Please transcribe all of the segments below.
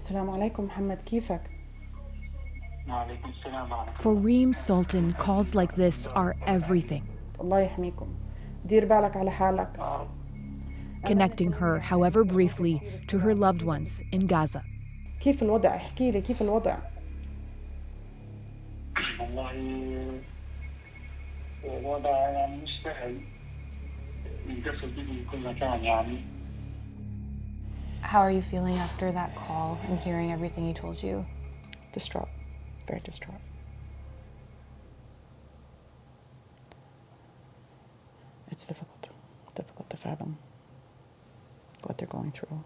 السلام عليكم محمد كيفك؟ For Reem Sultan, calls like this are everything. الله يحميكم. دير بالك على حالك. Connecting her, however briefly, to her loved ones in Gaza. كيف الوضع؟ احكي لي كيف الوضع؟ والله الوضع يعني مش سهل. منقفل بي كل مكان يعني. How are you feeling after that call and hearing everything he told you? Distraught. Very distraught. It's difficult to fathom what they're going through.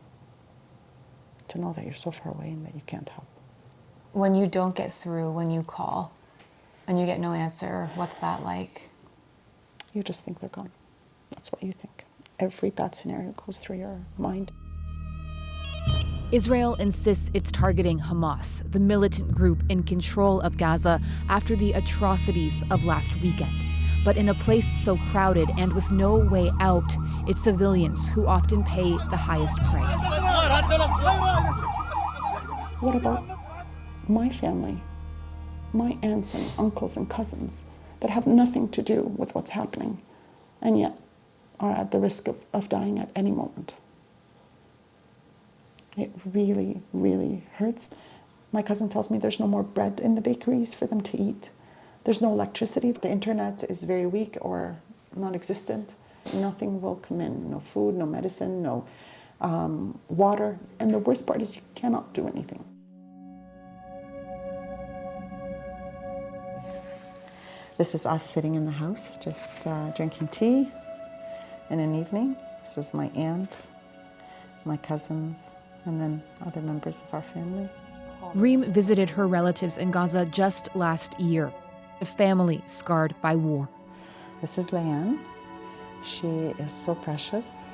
To know that you're so far away and that you can't help. When you don't get through, when you call and you get no answer, what's that like? You just think they're gone. That's what you think. Every bad scenario goes through your mind. Israel insists it's targeting Hamas, the militant group in control of Gaza after the atrocities of last weekend. But in a place so crowded and with no way out, it's civilians who often pay the highest price. What about my family, my aunts and uncles and cousins that have nothing to do with what's happening and yet are at the risk of dying at any moment? It really, really hurts. My cousin tells me there's no more bread in the bakeries for them to eat. There's no electricity. The internet is very weak or non-existent. Nothing will come in. No food, no medicine, no water. And the worst part is you cannot do anything. This is us sitting in the house, just drinking tea in an evening. This is my aunt, my cousins, and then other members of our family. Reem visited her relatives in Gaza just last year, a family scarred by war. This is Leanne. She is so precious.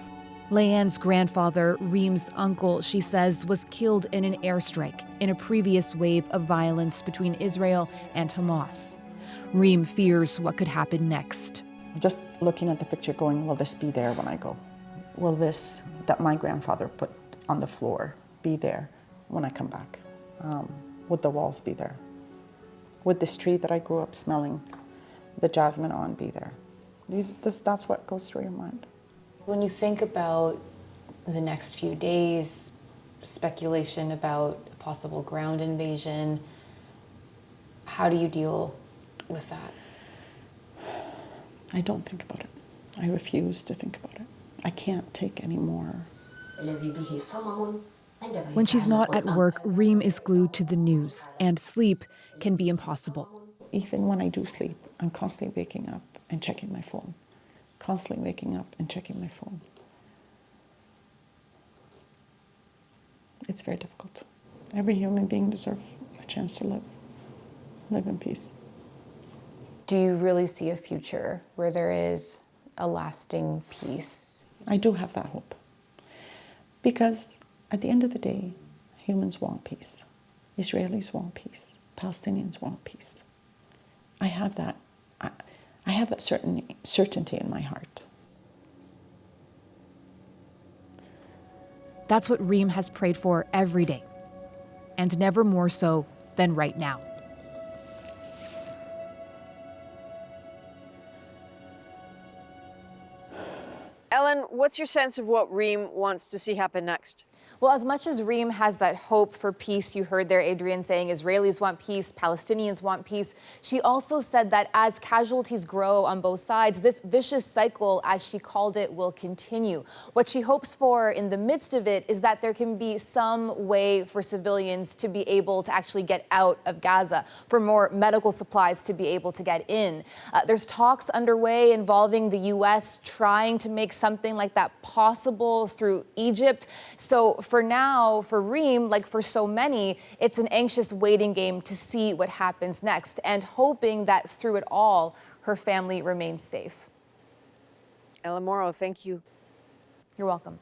Leanne's grandfather, Reem's uncle, she says, was killed in an airstrike in a previous wave of violence between Israel and Hamas. Reem fears what could happen next. Just looking at the picture going, will this be there when I go? Will this, that my grandfather put on the floor, be there when I come back? Would the walls be there? Would this tree that I grew up smelling the jasmine on be there? That's what goes through your mind. When you think about the next few days, speculation about a possible ground invasion, how do you deal with that? I don't think about it. I refuse to think about it. I can't take any more. When she's not at work, Reem is glued to the news, and sleep can be impossible. Even when I do sleep, I'm constantly waking up and checking my phone. Constantly waking up and checking my phone. It's very difficult. Every human being deserves a chance to live in peace. Do you really see a future where there is a lasting peace? I do have that hope. Because at the end of the day, humans want peace. Israelis want peace. Palestinians want peace. I have that certainty in my heart. That's what Reem has prayed for every day, and never more so than right now. Ellen, what's your sense of what Reem wants to see happen next? Well, as much as Reem has that hope for peace, you heard there Adrienne saying Israelis want peace, Palestinians want peace. She also said that as casualties grow on both sides, this vicious cycle, as she called it, will continue. What she hopes for in the midst of it is that there can be some way for civilians to be able to actually get out of Gaza, for more medical supplies to be able to get in. There's talks underway involving the U.S. trying to make something like that possible through Egypt. So for now, for Reem, like for so many, it's an anxious waiting game to see what happens next and hoping that through it all, her family remains safe. Ellen Mauro, thank you. You're welcome.